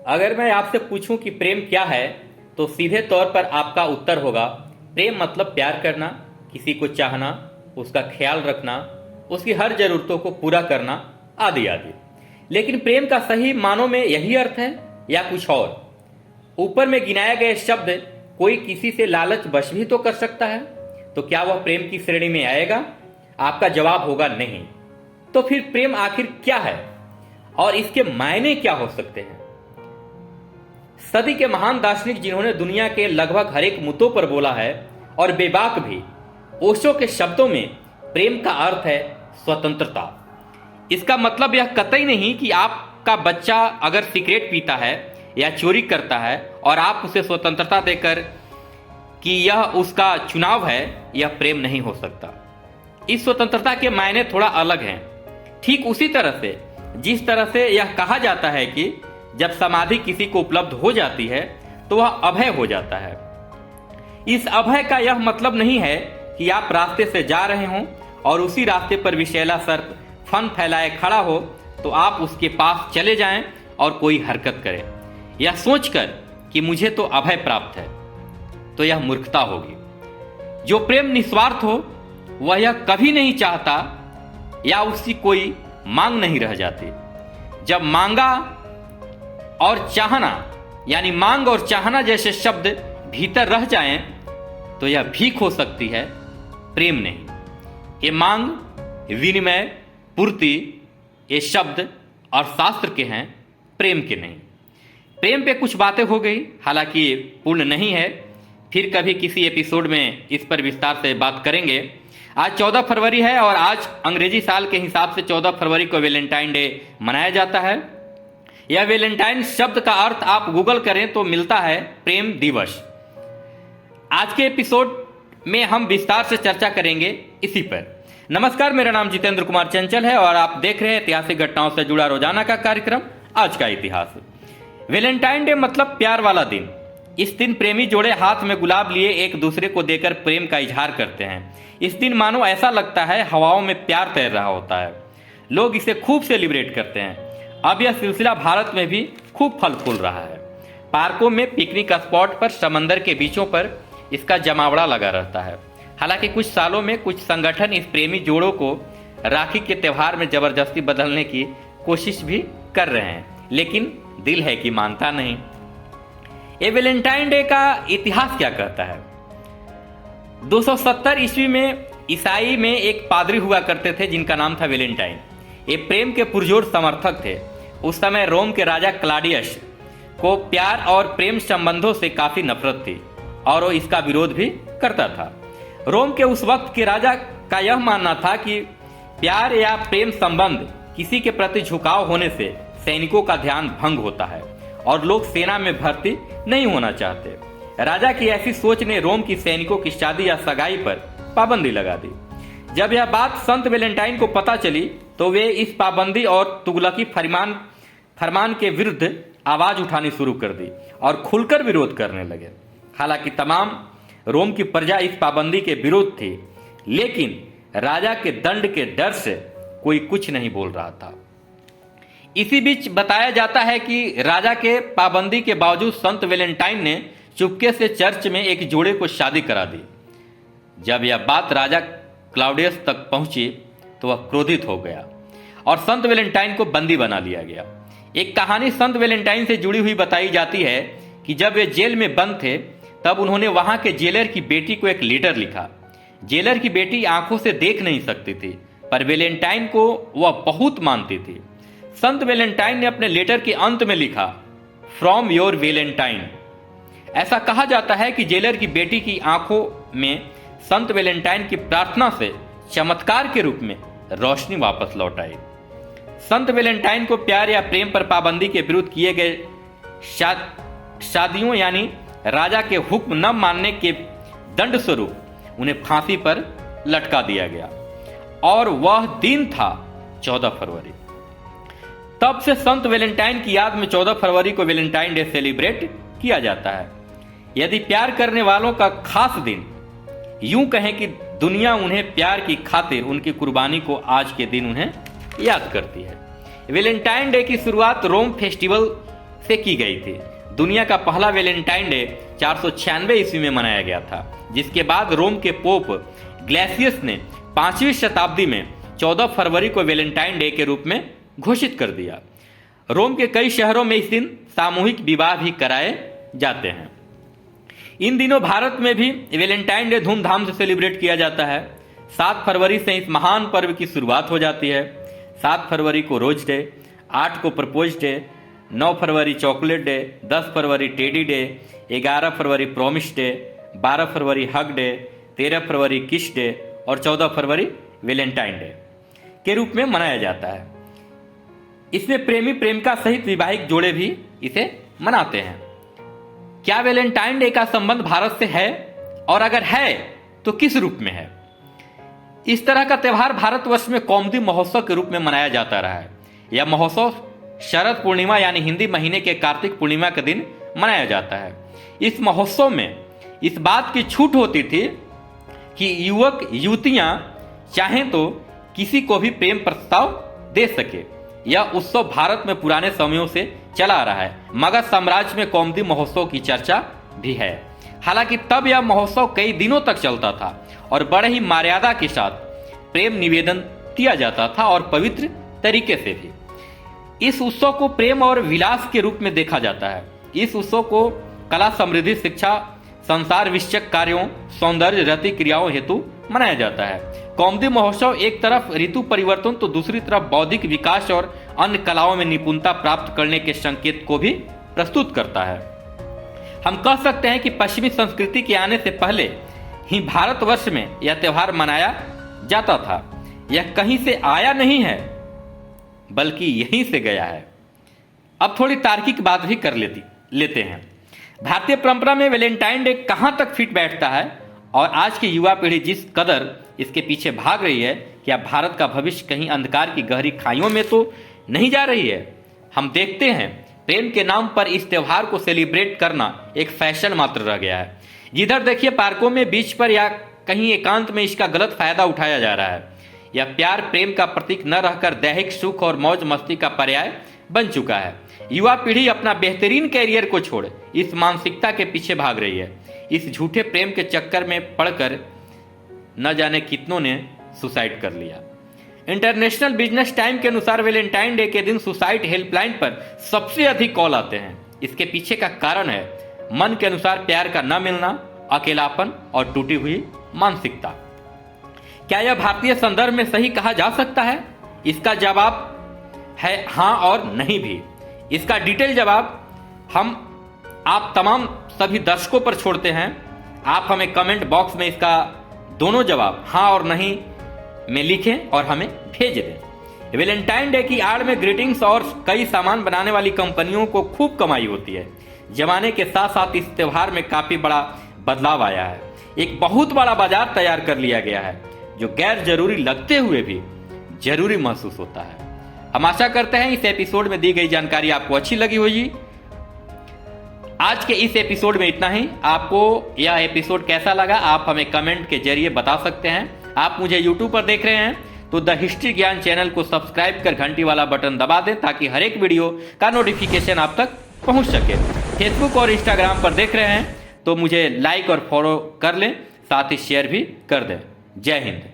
अगर मैं आपसे पूछूं कि प्रेम क्या है, तो सीधे तौर पर आपका उत्तर होगा प्रेम मतलब प्यार करना, किसी को चाहना, उसका ख्याल रखना, उसकी हर जरूरतों को पूरा करना, आदि आदि। लेकिन प्रेम का सही मानों में यही अर्थ है या कुछ और? ऊपर में गिनाए गए शब्द कोई किसी से लालच वश भी तो कर सकता है, तो क्या वह प्रेम की श्रेणी में आएगा? आपका जवाब होगा नहीं। तो फिर प्रेम आखिर क्या है और इसके मायने क्या हो सकते हैं? सदी के महान दार्शनिक जिन्होंने दुनिया के लगभग हर एक मुद्दों पर बोला है, और बेबाक भी, ओशो के शब्दों में प्रेम का अर्थ है स्वतंत्रता। इसका मतलब यह कतई नहीं कि आपका बच्चा अगर सिगरेट पीता है या चोरी करता है और आप उसे स्वतंत्रता देकर कि यह उसका चुनाव है, यह प्रेम नहीं हो सकता। इस स्वतंत्रता के मायने थोड़ा अलग हैं। ठीक उसी तरह से जिस तरह से यह कहा जाता है कि जब समाधि किसी को उपलब्ध हो जाती है तो वह अभय हो जाता है। इस अभय का यह मतलब नहीं है कि आप रास्ते से जा रहे हों और उसी रास्ते पर विषैला सर्प फन फैलाए खड़ा हो तो आप उसके पास चले जाएं और कोई हरकत करे, यह सोचकर कि मुझे तो अभय प्राप्त है, तो यह मूर्खता होगी। जो प्रेम निस्वार्थ हो वह यह कभी नहीं चाहता या उसकी कोई मांग नहीं रह जाती। जब मांगा और चाहना यानी मांग और चाहना जैसे शब्द भीतर रह जाएं तो यह भीख हो सकती है, प्रेम नहीं। ये मांग, विनिमय, पूर्ति ये शब्द और शास्त्र के हैं, प्रेम के नहीं। प्रेम पे कुछ बातें हो गई, हालांकि पूर्ण नहीं है, फिर कभी किसी एपिसोड में इस पर विस्तार से बात करेंगे। आज 14 फरवरी है और आज अंग्रेजी साल के हिसाब से 14 फरवरी को वैलेंटाइन डे मनाया जाता है। यह वैलेंटाइन शब्द का अर्थ आप गूगल करें तो मिलता है प्रेम दिवस। आज के एपिसोड में हम विस्तार से चर्चा करेंगे इसी पर। नमस्कार, मेरा नाम जितेंद्र कुमार चंचल है और आप देख रहे हैं ऐतिहासिक घटनाओं से जुड़ा रोजाना का कार्यक्रम आज का इतिहास। वैलेंटाइन डे मतलब प्यार वाला दिन। इस दिन प्रेमी जोड़े हाथ में गुलाब लिए एक दूसरे को देकर प्रेम का इजहार करते हैं। इस दिन मानो ऐसा लगता है हवाओं में प्यार तैर रहा होता है। लोग इसे खूब सेलिब्रेट करते हैं। अब यह सिलसिला भारत में भी खूब फल फूल रहा है। पार्कों में, पिकनिक स्पॉट पर, समंदर के बीचों पर इसका जमावड़ा लगा रहता है। हालांकि कुछ सालों में कुछ संगठन इस प्रेमी जोड़ों को राखी के त्यौहार में जबरदस्ती बदलने की कोशिश भी कर रहे हैं, लेकिन दिल है कि मानता नहीं। ये वैलेंटाइन डे का इतिहास क्या कहता है? 270 ईस्वी में ईसाई में एक पादरी हुआ करते थे जिनका नाम था वैलेंटाइन। ये प्रेम के पुरजोर समर्थक थे। उस समय रोम के राजा क्लाडियस को प्यार और प्रेम संबंधों से काफी नफरत थी और वो इसका विरोध भी करता था। रोम के उस वक्त के राजा का यह मानना था कि प्यार या प्रेम संबंध किसी के प्रति झुकाव होने से सैनिकों का ध्यान भंग होता है और लोग सेना में भर्ती नहीं होना चाहते। राजा की ऐसी सोच ने रोम की सैनिकों की शादी या सगाई पर पाबंदी लगा दी। जब यह बात संत वैलेंटाइन को पता चली तो वे इस पाबंदी और तुगलकी फरमान के विरुद्ध आवाज उठानी शुरू कर दी और खुलकर विरोध करने लगे। हालांकि तमाम रोम की प्रजा इस पाबंदी के विरोध थी, लेकिन राजा के दंड के डर से कोई कुछ नहीं बोल रहा था। इसी बीच बताया जाता है कि राजा के पाबंदी के बावजूद संत वैलेंटाइन ने चुपके से चर्च में एक जोड़े को शादी करा दी। जब यह बात राजा क्लाउडियस तक पहुंची तो वह क्रोधित हो गया और संत वैलेंटाइन को बंदी बना लिया गया। एक कहानी संत वैलेंटाइन से जुड़ी हुई बताई जाती है कि जब वे जेल में बंद थे तब उन्होंने वहां के जेलर की बेटी को एक लेटर लिखा। जेलर की बेटी आंखों से देख नहीं सकती थी, पर वैलेंटाइन को वह बहुत मानती थी। संत वैलेंटाइन ने अपने लेटर के अंत में लिखा, फ्रॉम योर वैलेंटाइन। ऐसा कहा जाता है कि जेलर की बेटी की आंखों में संत वैलेंटाइन की प्रार्थना से चमत्कार के रूप में रोशनी वापस लौट आई। संत वैलेंटाइन को प्यार या प्रेम पर पाबंदी के विरुद्ध किए गए शादियों यानी राजा के हुक्म न मानने के दंड स्वरूप उन्हें फांसी पर लटका दिया गया और वह दिन था 14 फरवरी। तब से संत वैलेंटाइन की याद में 14 फरवरी को वैलेंटाइन डे सेलिब्रेट किया जाता है। यदि प्यार करने वालों का खास दिन, यूं कहें कि दुनिया उन्हें प्यार की खातिर उनकी कुर्बानी को आज के दिन उन्हें याद करती है। वैलेंटाइन डे की शुरुआत रोम फेस्टिवल से की गई थी। दुनिया का पहला वैलेंटाइन डे 496 ईस्वी में मनाया गया था, जिसके बाद रोम के पोप ग्लेसियस ने 5वीं शताब्दी में 14 फरवरी को वैलेंटाइन डे के रूप में घोषित कर दिया। रोम के कई शहरों में इस दिन सामूहिक विवाह भी कराए जाते हैं। इन दिनों भारत में भी वैलेंटाइन डे धूमधाम से सेलिब्रेट किया जाता है। 7 फरवरी से इस महान पर्व की शुरुआत हो जाती है। 7 फरवरी को रोज डे, 8 को प्रपोज डे, 9 फरवरी चॉकलेट डे, 10 फरवरी टेडी डे, 11 फरवरी प्रॉमिस डे, 12 फरवरी हग डे, 13 फरवरी किस डे और 14 फरवरी वैलेंटाइन डे के रूप में मनाया जाता है। इसमें प्रेमी प्रेमिका सहित वैवाहिक जोड़े भी इसे मनाते हैं। क्या वैलेंटाइन डे का संबंध भारत से है, और अगर है तो किस रूप में है? इस तरह का त्यौहार भारतवर्ष में कौमुदी महोत्सव के रूप में मनाया जाता रहा है। यह महोत्सव शरद पूर्णिमा यानी हिंदी महीने के कार्तिक पूर्णिमा के दिन मनाया जाता है। इस महोत्सव में इस बात की छूट होती थी कि युवक युवतियां चाहें तो किसी को भी प्रेम प्रस्ताव दे सके। यह उत्सव भारत में पुराने समयों से चला आ रहा है। मगध साम्राज्य में कौमुदी महोत्सव की चर्चा भी है। हालांकि तब यह महोत्सव कई दिनों तक चलता था और बड़े ही मर्यादा के साथ प्रेम निवेदन किया जाता था और पवित्र तरीके से भी। इस उत्सव को प्रेम और विलास के रूप में देखा जाता है। इस उत्सव को कला, समृद्धि, शिक्षा, संसार विषयक कार्यों, सौंदर्य, रति क्रियाओं हेतु मनाया जाता है। कौमुदी महोत्सव एक तरफ ऋतु परिवर्तन तो दूसरी तरफ बौद्धिक विकास और अन्य कलाओं में निपुणता प्राप्त करने के संकेत को भी प्रस्तुत करता है। हम कह सकते हैं कि पश्चिमी संस्कृति के आने से पहले ही भारतवर्ष में यह त्यौहार मनाया जाता था। यह कहीं से आया नहीं है, बल्कि यहीं से गया है। अब थोड़ी तार्किक बात भी कर लेते हैं। भारतीय परंपरा में वैलेंटाइन डे कहां तक फिट बैठता है और आज की युवा पीढ़ी जिस कदर इसके पीछे भाग रही है, क्या भारत का भविष्य कहीं अंधकार की गहरी खाइयों में तो नहीं जा रही है? हम देखते हैं प्रेम के नाम पर इस त्यौहार को सेलिब्रेट करना एक फैशन मात्र रह गया है। जिधर देखिए पार्कों में, बीच पर या कहीं एकांत में इसका गलत फायदा उठाया जा रहा है। यह प्यार प्रेम का प्रतीक न रहकर दैहिक सुख और मौज मस्ती का पर्याय बन चुका है। युवा पीढ़ी अपना बेहतरीन कैरियर को छोड़ इस मानसिकता के पीछे भाग रही है। इस झूठे प्रेम के चक्कर में पड़कर न जाने कितनों ने सुसाइड कर लिया। इंटरनेशनल बिजनेस टाइम के अनुसार वैलेंटाइन डे के दिन सुसाइड हेल्पलाइन पर सबसे अधिक कॉल आते हैं। इसके पीछे का कारण है मन के अनुसार प्यार का न मिलना, अकेलापन और टूटी हुई मानसिकता। क्या यह भारतीय संदर्भ में सही कहा जा सकता है? इसका जवाब है हाँ और नहीं भी। इसका डिटेल जवाब हम आप तमाम सभी दर्शकों पर छोड़ते हैं। आप हमें कमेंट बॉक्स में इसका दोनों जवाब हाँ और नहीं में लिखें और हमें भेज दें। वैलेंटाइन डे की आड़ में ग्रीटिंग्स और कई सामान बनाने वाली कंपनियों को खूब कमाई होती है। जमाने के साथ साथ इस त्यौहार में काफी बड़ा बदलाव आया है। एक बहुत बड़ा बाजार तैयार कर लिया गया है, जो गैर जरूरी लगते हुए भी जरूरी महसूस होता है। हम आशा करते हैं इस एपिसोड में दी गई जानकारी आपको अच्छी लगी होगी। आज के इस एपिसोड में इतना ही। आपको यह एपिसोड कैसा लगा आप हमें कमेंट के जरिए बता सकते हैं। आप मुझे यूट्यूब पर देख रहे हैं तो द हिस्ट्री ज्ञान चैनल को सब्सक्राइब कर घंटी वाला बटन दबा दें, ताकि हर एक वीडियो का नोटिफिकेशन आप तक पहुंच सके। फेसबुक और इंस्टाग्राम पर देख रहे हैं तो मुझे लाइक और फॉलो कर लें, साथ ही शेयर भी कर दें। जय हिंद।